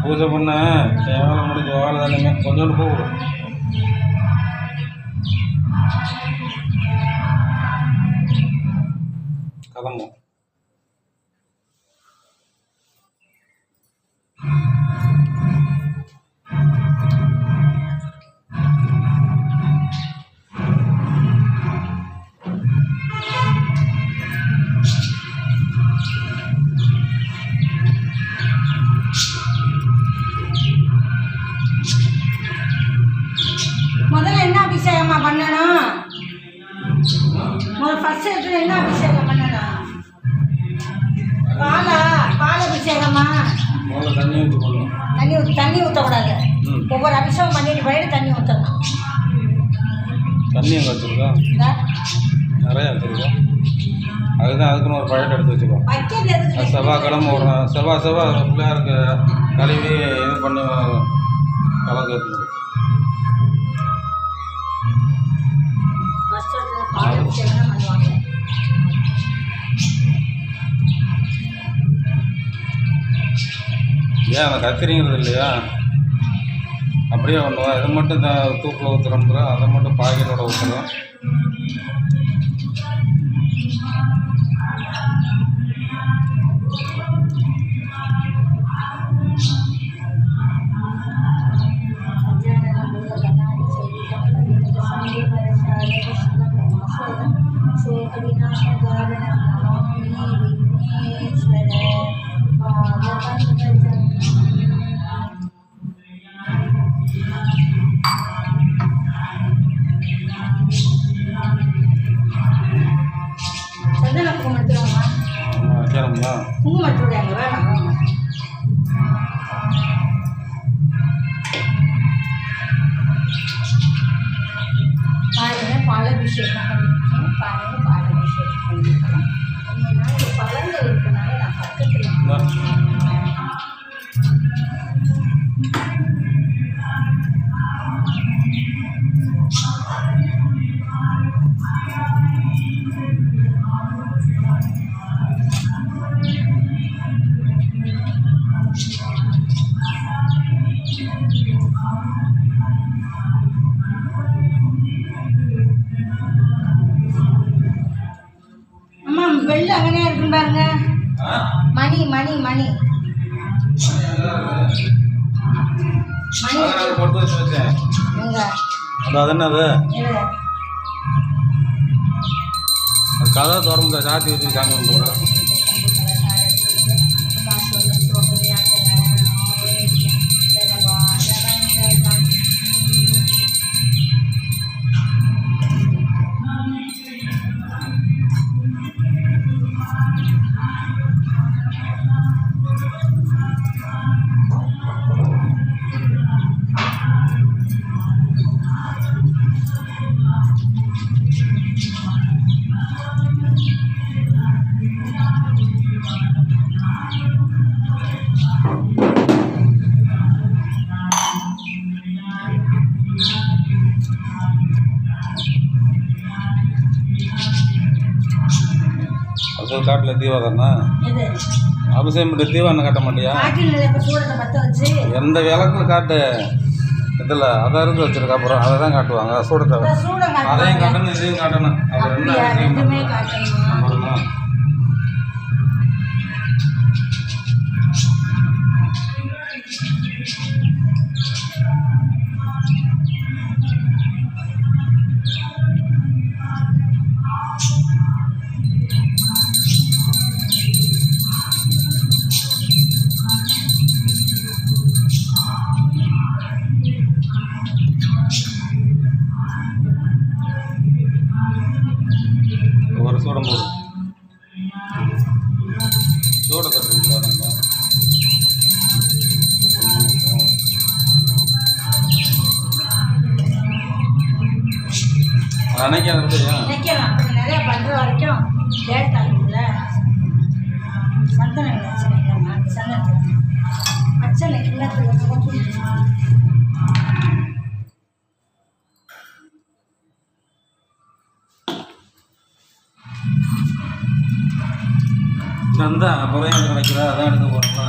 பூஜை பண்ண வேலை முடிஞ்ச வேலை தானே கொஞ்சோண்டு போகும். கிளம்பும். முதல்ல என்ன அபிஷேகமா பண்ணணும்? ஃபர்ஸ்ட் எடுத்து என்ன அபிஷேகம் பண்ணணும்? பால் அபிஷேகமா? தண்ணி ஊற்றக்கூடாது. ஒவ்வொரு அபிஷேகம் பண்ணிட்டு போயிட்டு தண்ணி ஊற்றணும். தண்ணி எங்கே வச்சுருக்கா? நிறையா வச்சுருக்கா. அதுதான் அதுக்குன்னு ஒரு பழத்தை எடுத்து வச்சுக்கோ. செவ்வாய்க்கிழமை ஒரு செவ்வாய் பிள்ளையாருக்கு கழுவி இது பண்ணி கலந்து வச்சுக்கோ. ஏன் அந்த கத்திரிங்கிறது இல்லையா? அப்படியே பண்ணுவோம். இதை மட்டும் தூக்கில் ஊற்றுறோம்ன்ற அதை மட்டும் பாக்கெட்டோட ஊற்றுறோம். பாலாபிஷேகம் பண்ணிருக்கேன். பாலாபிஷேகம் பண்ணிருக்கேன். ஏன்னா இது பழங்கள் இருக்கனால நான் பக்கத்தில் வெள்ளை அங்கனே இருக்கும் பாருங்க. மணி மணி மணி மணி போட்டு வச்சேன். அது என்னது? கதை திறந்து சாத்தி வச்சு சாமி கும்பிடுறேன். காட்டில் தீவாதானா அபிஷேகம் பண்ணி தீவான காட்ட மாட்டியா? எந்த விளக்கும் காட்டு இதில் அதை இருந்து வச்சிருக்க. அப்புறம் அதை தான் காட்டுவாங்க. சூடத்தை அதையும் காட்டணும் இதையும் காட்டணும். அப்புறம் என்ன அபிஷேகம் பண்ணணும்? சூடம் போடும். சூட கட்டுறீங்களா? நம்ம நினைக்காத இல்லையா நினைக்கலாம். அப்படி நிறையா பண்ணுற வரைக்கும் லேட் ஆகுதுல்ல. சந்தனம் வச்சுருக்கேன். சந்தனத்தை பச்சை கிண்ணத்தில் போட்டு அந்த அப்புறம் கிடைக்கிறா அதான் எடுக்க போகிறோம்னா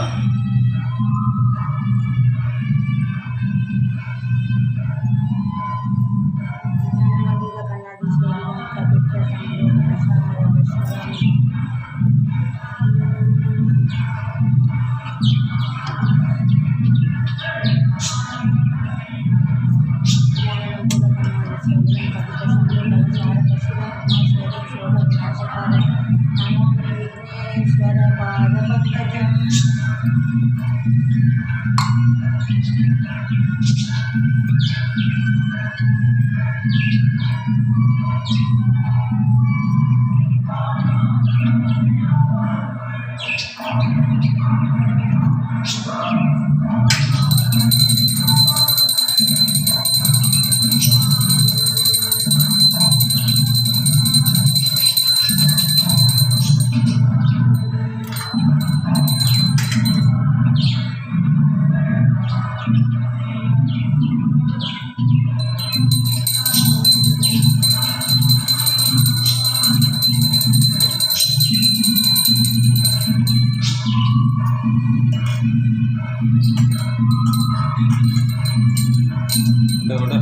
விட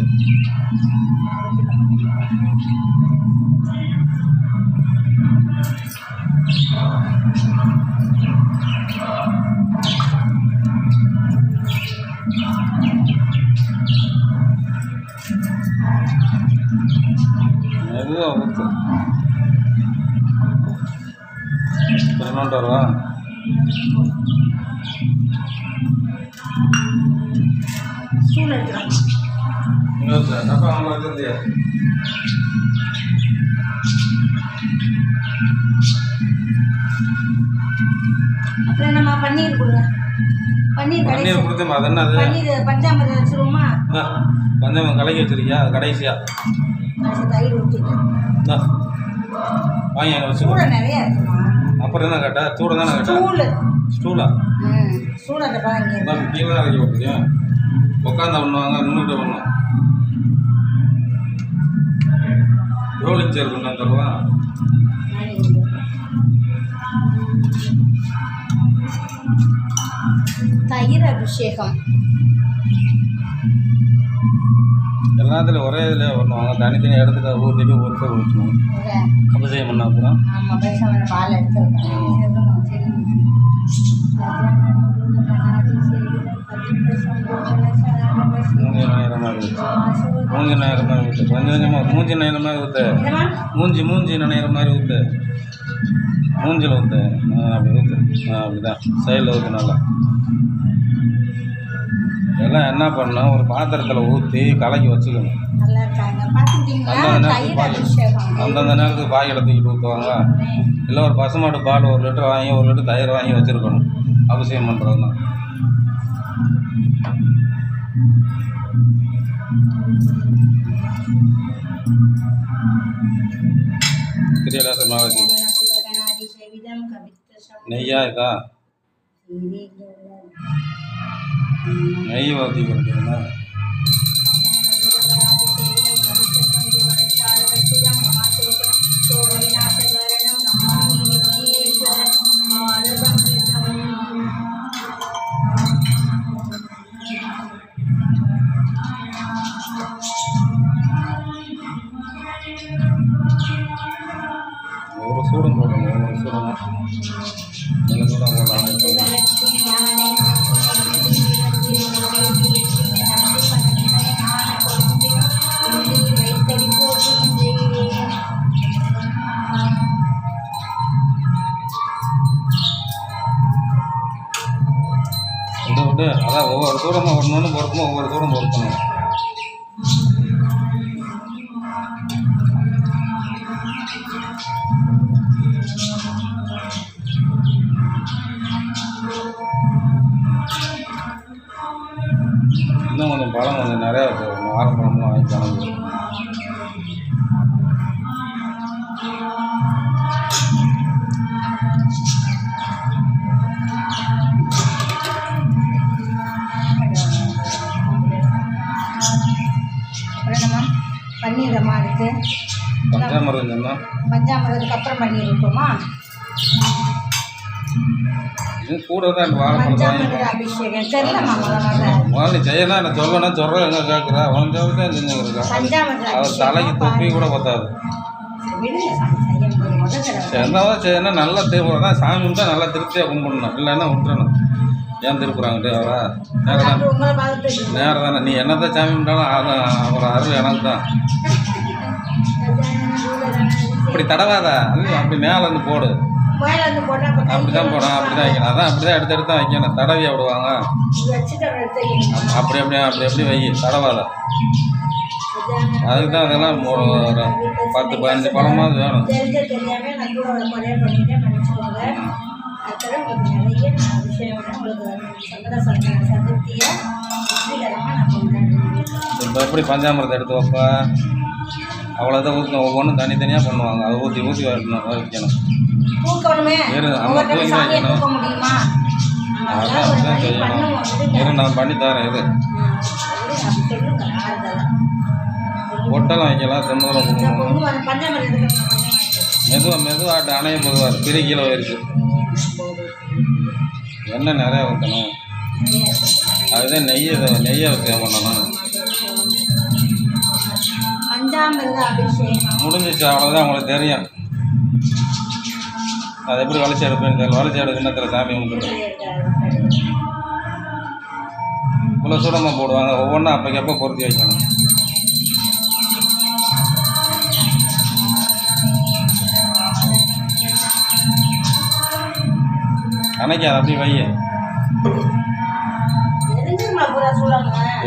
மெதுவாக ஊற்று. பதினொன்று ரூபா ஸ்டூல் எடுத்துக்கலாம். டப்பா அவங்க வச்சிருந்தியா அப்புறம் என்னம்மா பன்னீர் கொடுங்க. பன்னீர் பன்னீர் கொடுத்தேம்மா. அது என்ன அது பன்னீர் பஞ்சாமிரதம் வச்சுருவோமா? பஞ்சாமிரம் கலக்கி வச்சிருக்கியா? அது கடைசியா தயிர் ஊற்றிட்டு வாங்கி அங்கே வச்சு நிறையா இருக்குமா? அப்புறம் என்ன கேட்டா? சூட தானே கேட்டா? ஸ்டூலா? சூடாக பாருங்க. கீழே தான் இறக்கி விட்டுருக்கியா? உட்காந்தா பண்ணுவாங்க, நின்றுட்டு பண்ணுவோம். ரோலிங் சேர் கொண்டு வந்துடுவா. தயிர் அபிஷேகம் எல்லாத்துலேயும் ஒரே இதில் பண்ணுவாங்க. தனித்தனி இடத்துல ஊற்றிட்டு ஒருத்தர் ஊற்றணும். அபிஷேகம் பண்ண அப்புறம் பால் எடுத்துருக்கேன். மூஞ்சி நேரம் மாதிரி ஊற்று. மூஞ்சி நேரம் மாதிரி ஊற்று. கொஞ்சம் கொஞ்சமாக மூஞ்சி நேரம் மாதிரி ஊற்று. மூஞ்சி நினைக்கிற மாதிரி ஊற்று. மூஞ்சில் ஊற்று. அப்படி ஊற்று. அப்படி தான் சைடில் ஊற்று. நல்லா எல்லாம் என்ன பண்ணணும், ஒரு பாத்திரத்தில் ஊற்றி கலக்கி வச்சுக்கணும். அந்தந்த நேரத்துக்கு பாய் தூக்கிட்டு ஊற்றுவாங்க. இல்லை ஒரு பசுமாட்டு பால் 1 லிட்டர் வாங்கி 1 லிட்டர் தயிர் வாங்கி வச்சுருக்கணும் அபிஷேகம் பண்ணுறதுனா. தெரியல சார் மாவதி நெய்யா இருக்கா? நெய் ஊற்றி கொடுத்தீங்கன்னா ஒரு சூடம் போடணும். ஒரு சூடம் நல்ல சூடம் போடலாம். விட்டு அதான் ஒவ்வொரு தூரமாக ஒன்று பொறுக்கணும். ஒவ்வொரு தூரம் பொறுக்கணும். இன்னும் கொஞ்சம் பழம் கொஞ்சம் நிறையா வாழைப்பழம்லாம் வாங்கி கலந்து பஞ்சாமிரதம் சொன்னா பஞ்சாமிரதுக்கு அப்புறம் பன்னீர் ஊற்றுமா? இது கூட தான் வாழைப்பழம் பஞ்சாமிரத அபிஷேகம் தெரியலம்மா முதல்ல. முதல்ல செய்யலாம் நான் சொல்லணும் சொல்கிறேன் எங்கே கேட்குறா அவன் தான் செஞ்சுருக்கா பஞ்சாமிரத அவர் தலைக்கு தொப்பி கூட பத்தாது. விடுங்க சாமி செய்யும்போது முதல் தடவை எந்தாவது செய்யணும் நல்லா திருப்பூரம் தான் சாமி கும்பிட்டா நல்லா திருப்தியாக கும்பிடணும் இல்லைன்னா விட்டுறணும். ஏன் திருப்புறாங்கட்டு அவரா நேரம் தான் உங்களை பார்த்துட்டு நேரம் தானே நீ என்னதான் சாமி கும்பிட்டாலும் அது அவர் அருள் எனக்கு தான். இப்படி தடவாத அது அப்படி மேலே இருந்து போடு. மேலே வந்து போட்டால் அப்படி தான் போடணும் அப்படி தான் வைக்கணும். அதான் அப்படி தான் எடுத்து தான் வைக்கணும். தடவியாக விடுவாங்க வச்சுட்டு அப்புறம் எடுத்து அப்படி வை தடவாத. அதுக்கு தான் அதெல்லாம் ஒரு 10-15 பழமாவது வேணும். தெரியாம நான் கூட ஒரு குறைய பண்ணிட்டேன் நினச்சிக்கோங்க. அதுக்காக உங்களுக்கு நிறைய விஷயம் உங்களுக்கு சதுர்த்தியை வெற்றிகரமாக நான் கொண்டாடுறேன். இப்போ எப்படி பஞ்சாமிரத்தை எடுத்து வைப்பா அவ்வளோதான் ஊற்றணும். ஒவ்வொன்றும் தனித்தனியாக பண்ணுவாங்க. அதை ஊற்றி வைக்கணும். தூக்கணுமே சாமியை தூக்க முடியுமா? அதான் அப்படிதான் செய்யணும். நான் பண்ணி தரேன். இது சொல்லுங்க ஆறுதலாம் பொட்டெல்லாம் வைக்கலாம். தென்னூரம் கொடுக்கணும். பஞ்சாமிரதம் மெதுவாக அணைய பொதுவாக 3 கிலோ ஆயிடுச்சு. எண்ணெய் நிறையா ஊற்றணும். அதுதான் நெய்யை வச்சு பண்ணணும். பஞ்சாமிரத அபிஷேகம் முடிஞ்சிச்சு அவ்வளோதான். உங்களுக்கு தெரியும் அது எப்படி வளைச்சி எடுப்பேன்னு தெரியல. வளைச்சி எடுக்க கிண்ணத்தில் சாமி கும்பிட்டு இவ்வளோ சூடமாக போடுவாங்க. ஒவ்வொன்றும் அப்போக்கு எப்போ பொருத்தி வைக்கணும். அன்னைக்கு அதை அப்படி வைய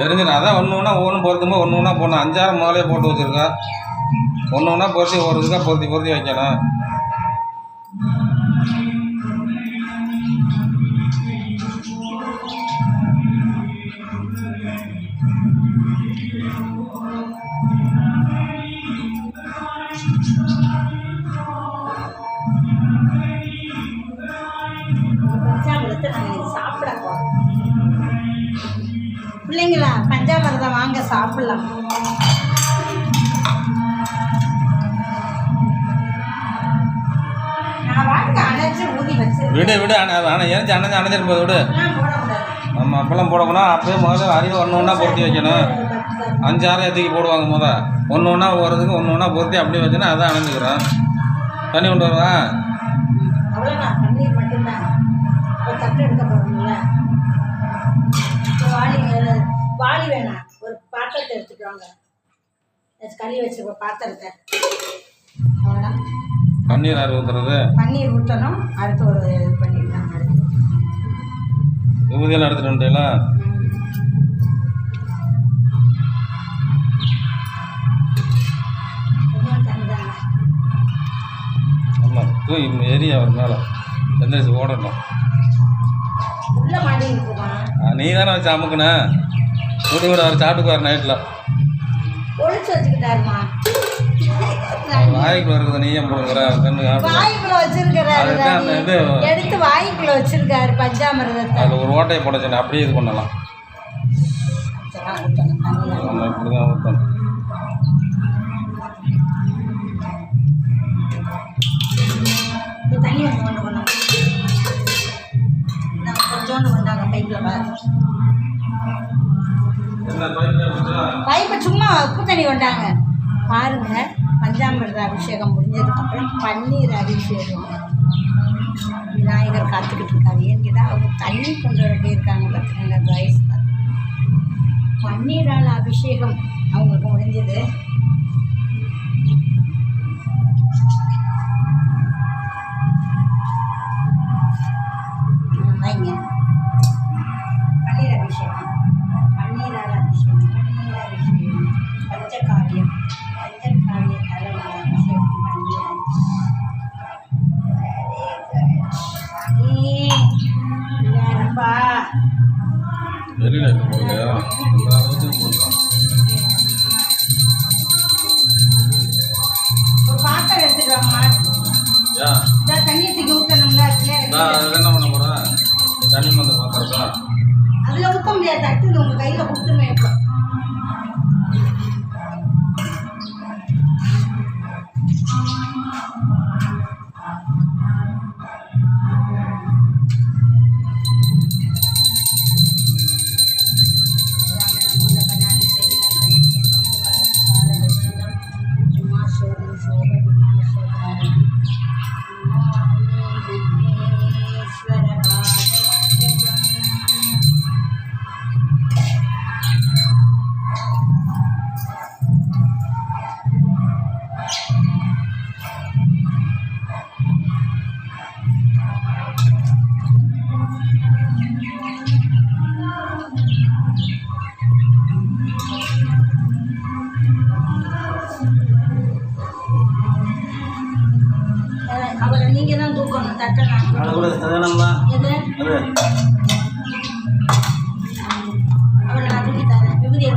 எரிஞ்சிடும். அதான் ஒவ்வொன்றும் பொறுத்தும்போது ஒன்று போடணும். 5-6 முதலே போட்டு வச்சுருக்கா. ஒன்று பொருத்தி ஒரு இதுக்காக பொருத்தி வைக்கணும். பிள்ளைங்களா பஞ்சாமிரதம் வாங்க சாப்பிடலாம். நான் வாங்க அணைச்சு ஊதி வச்சு விடு ஆனால் ஏன் அணைஞ்சிட்டு போது விடு. நம்ம அப்பெல்லாம் போடக்கூடாது. அப்போயே முதல்ல அறிவு ஒன்று பொருத்தி வைக்கணும். 5-6 ஏற்றிக்கு போடுவாங்க. ஒன்று போகிறதுக்கு ஒன்று பொருத்தி அப்படியே வச்சுன்னா அதான் அணைஞ்சிக்கிறோம். தண்ணி கொண்டு வருவா. அவ்வளோதான் பன்னீர் மட்டும்தான். ஒரு தட்டு எடுக்க போகிறோம்ல. வாளி வேணாம். ஒரு பாத்திரத்தை எடுத்துட்டு வாங்க. களி வச்சுருக்க பாத்திரத்தை. அவ்வளோதான். பன்னீர் யார் ஊற்றுறது? பன்னீர் ஊற்றணும். அடுத்து ஒரு இது பண்ணிடலாம். விபூதியெல்லாம் எடுத்துகிட்டு வந்துட்டீங்களா? ஆமாம் ஏரியா ஒரு மேலே எந்திரிச்சு ஓடணும். உள்ள மாடி இருக்குமா? நீ தானே வச்சு அமுக்குண்ணே. கூட்டி கூட அவர் சாப்பிட்டுக்குவார் நைட்டில். ஒழிச்சு வச்சுக்கிட்டாருமா. வாய்க்குள்ள இருக்குது. நீயும் போடுங்கிற வாய்க்குள்ள வச்சிருக்கிறாரு. எடுத்து வாய்க்குள்ள வச்சிருக்காரு பஞ்சாமிரதத்தை. அதில் ஒரு ஓட்டையை போடச்சு அப்படியே இது பண்ணலாம். நம்ம இப்படி தான் ஊற்றணும். தண்ணி வந்து கொண்டு வரணும். கொஞ்சோண்டு கொண்டாங்க பைப்பில் பாரு. பைப்பை சும்மா உப்பு தண்ணி கொண்டாங்க பாருங்க. பஞ்சாமிரத அபிஷேகம் முடிஞ்சதுக்கப்புறம் பன்னீர் அபிஷேகம். விநாயகர் காத்துக்கிட்டு இருக்காரு. ஏன்னு கேட்டால் அவங்க தண்ணி கொண்டு வரட்டே இருக்காங்க. பார்த்துக்கங்க வயசு பார்த்து பன்னீரால் அபிஷேகம் அவங்களுக்கு முடிஞ்சது. வைங்க பன்னீர் அபிஷேகம். பன்னீரால் அபிஷேகம். பன்னீர் அபிஷேகம். பஞ்சகாவியம் தலைவர் அபிஷேகம் பன்னீர் யாரப்பா வெளியில் ஒரு பாத்திரம் எடுத்துட்டு வாங்க. தண்ணி தூக்கி ஊற்றணும்ல. என்ன பண்ண போகிறேன்? தண்ணி மந்த பாத்திரம் அதில் ஊற்ற முடியாது. தட்டு உங்கள் கையில் கொடுத்துருவேன். இப்போ அவரை நீங்க தான் தூக்கணும் தட்டலாம். அவரை நான் தூக்கி தரேன். விபூதி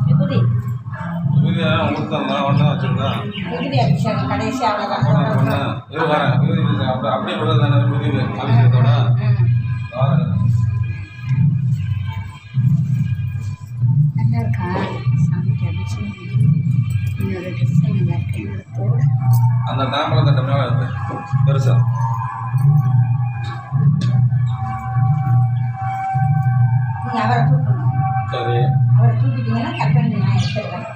விபூதி விபூதி அபிஷேகம் கடைசி அவ்வளோதான். அப்படியே விடுறதானே அபிஷேகத்தோட நல்லா இருக்கா சாமிக்கு அபிஷேகம். என்னோட ட்ரெஸ் நல்லா இருக்கு. என்னோட தோடு அந்த தாம்பளம் தட்ட மேலே இருக்கு பெருசா. நீங்கள் அவரை தூக்கணும். சரி அவரை தூக்கிட்டீங்கன்னா கட் பண்ணி நான் எடுத்துடுறேன்.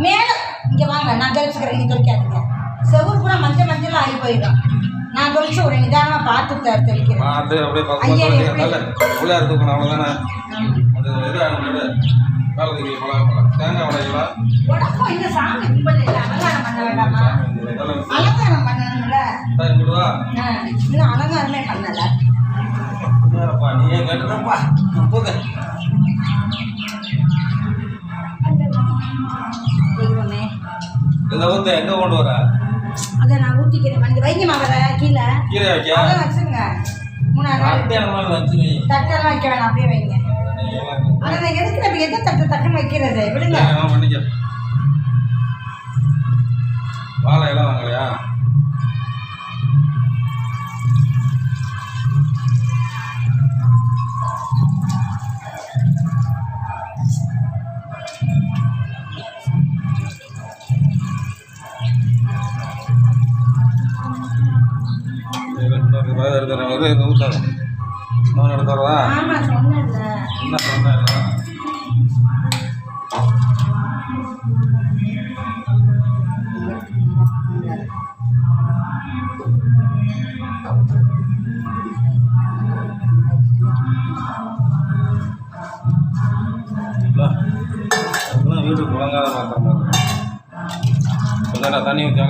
மேலே இங்கே வாங்க, நான் தெளிச்சுக்கிறேன். நீங்கள் தெளிக்காதீங்க. செவ்வறு பூரா மஞ்சள் மஞ்சள் ஆகி போயிடும். நான் தொழிச்சு ஒரு நிதானமாக பார்த்து தெளிக்கிறேன். உள்ளே இருக்கணும் அவ்வளோதானே. அந்த இது தேங்காய் உடையலாம் உடம்பும் இந்த சாமி கும்பல் இல்லை. அலங்காரம் பண்ண வேண்டாமா? அலங்காரம் பண்ணணும்ல. இன்னும் அலங்காரமே பண்ணலை. நீயே கேட்டுப்பா போங்க. தெய்வமே இந்த ஊத்த எங்கே கொண்டு வர? அதை நான் ஊற்றிக்கிறேன். பண்ணி வைங்கம்மா. வர கீழே கீழே வைக்க அதை வச்சுருங்க. 3 நாள் தட்டெல்லாம் வைக்க வேணாம், அப்படியே வைங்க. அதை எதுக்கு நம்ம எதை தட்டுன்னு வைக்கிறது? விடுங்க. வாழை எல்லாம் வாங்கலையா? ஊத்தாத நான் எடுத்துறதா? ஆமாம் சொன்னேன்ல. என்ன சொன்னேன்? வீட்டுக்கு புழங்காத மாத்திரமா கொஞ்சம் தண்ணி ஊற்றி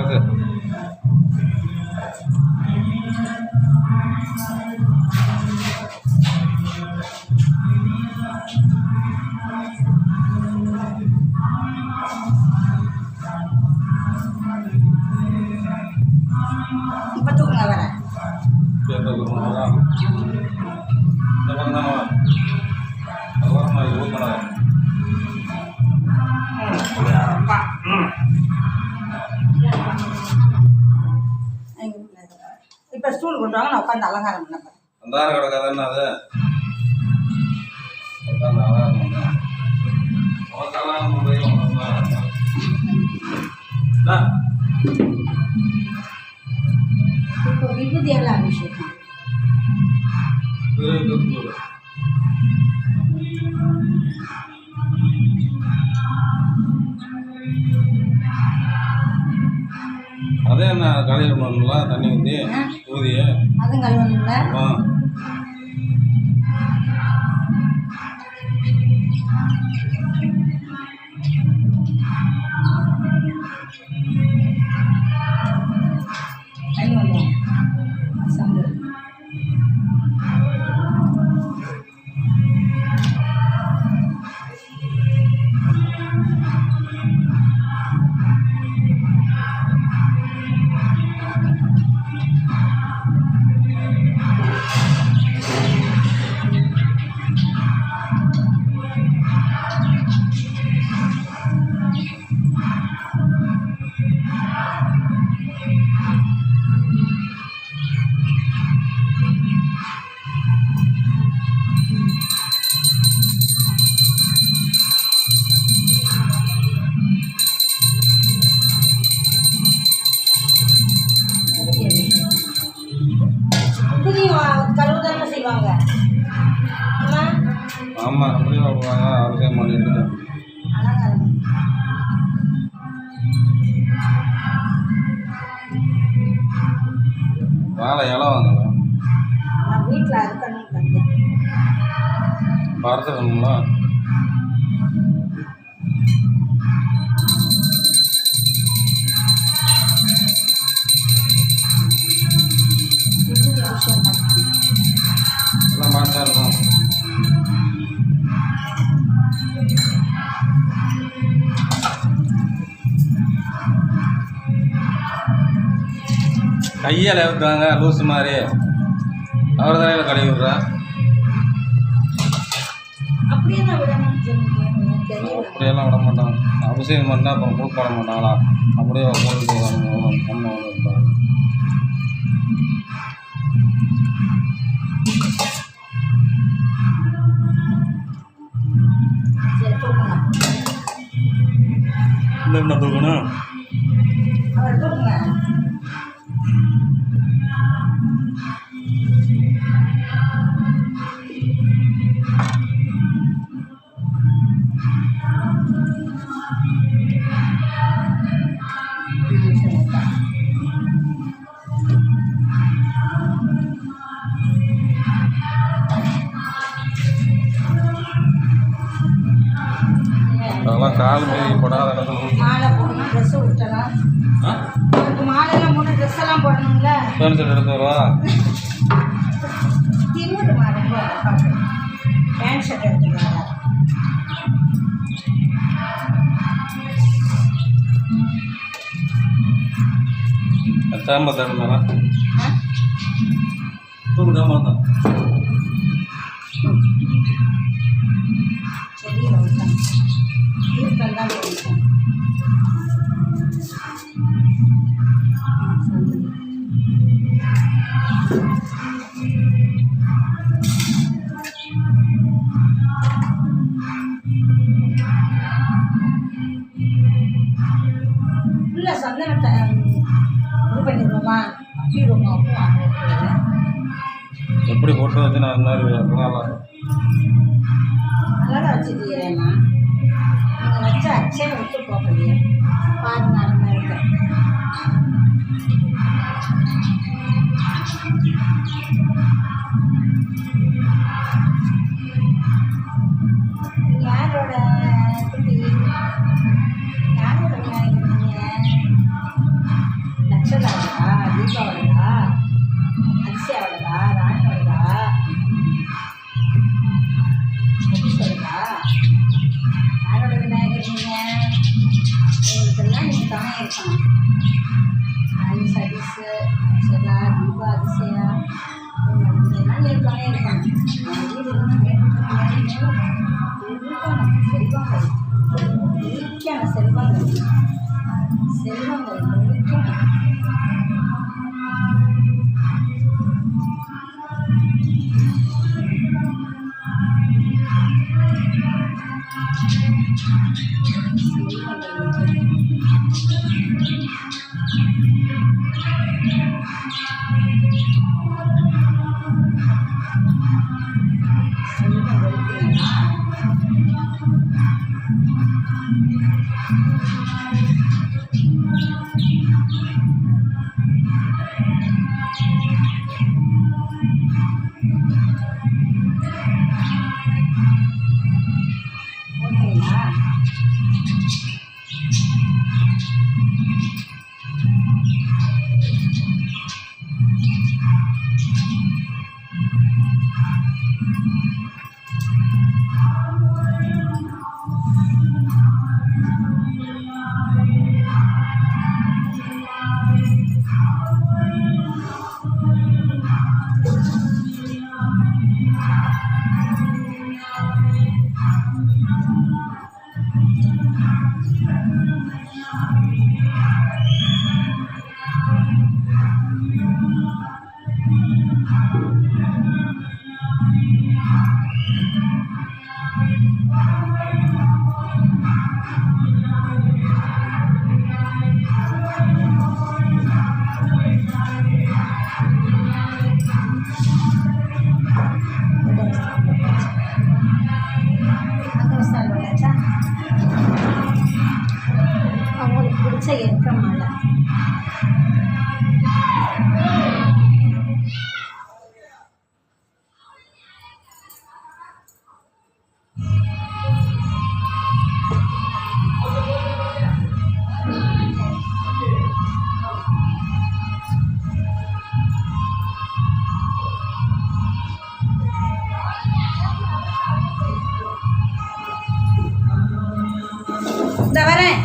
இப்போ தூக்குங்க. வரேன் இந்த பக்கம் தானே அது வரமா இது ஊற்றணும். இப்போ ஸ்டூல் கொண்டு வாங்க, நான் உட்காந்து அலங்காரம் பண்ண போகிறேன். அந்த கிடக்காதுன்னு அது உட்காந்து அலங்காரம் பண்ணேன். இப்போ விபூதி எவ்வளோ அபிஷேகம்? அதே என்ன கழுவணும்ல தண்ணி ஊற்றி ஊதிய அதுவும் கழுவணும்ல. மாலை இலை வாங்கலாம். நான் வீட்டில் அறுக்கணும் வந்தேன். பறந்துடணுங்களா? எல்லாம் மாசா இருக்கும். கையால் ஊற்றுவாங்க லூஸு மாதிரி. அவர் தானே கழுவி விட்றா. அப்படியெல்லாம் விட அப்படியெல்லாம் விட மாட்டாங்க. அபிஷேகம் பண்ணால் அப்புறம் கொடுக்க பண்ண மாட்டாங்களா? அப்படியே பண்ண இல்லை. என்ன தூக்கணும்? அவர் தூக்குங்க. அதெல்லாம் கால் மீறி போடாத இடத்துல மாலை போடணும், ட்ரெஸ்ஸு விட்டலாம். மாலையெல்லாம் 3 ட்ரெஸ் எல்லாம் போடணும்ல. பேண்ட் ஷர்ட் எடுத்து வருவா. திமுதுமா ரொம்ப பார்க்கணும். பேண்ட் ஷர்ட் எடுத்துக்கலாம். தேம்பத்தை இருந்தா தூக்கு தான் செடியில் விட்டேன். இருக்கெல்லாம் போயிட்டேன். இல்லை சந்தனத்தை இது பண்ணிடுவோமா? அப்பிடுவோமா? அப்போ எப்படி போட்டு வச்சு நான் அதனால நல்லா வச்சுக்கிறேம்மா. நீங்கள் வச்ச அச்சே விட்டு போகலையே. பாருங்க அருமை இருக்கு. யாரோட குட்டி? யாரோட விநாயகர் நீங்கள்? லட்சதாவதா? தீபாவளியா? அதிசயாவதா? ராணியோடதா? சொல்லுதா? யாரோட விநாயகர் நீங்கள்? உங்களுக்கெல்லாம் நீங்கள் தானே இருக்கணும். ராணி சதீஸு, அக்ஷதா, தீபா, அதிசயா, இவங்கெல்லாம் நீங்கள் தானே இருக்கணும். வீடு செல்வங்கள், முக்கியமான செல்வங்கள், செல்வங்கள் முக்கியம். பிடிச்ச எருக்க மலை. இந்த வரேன்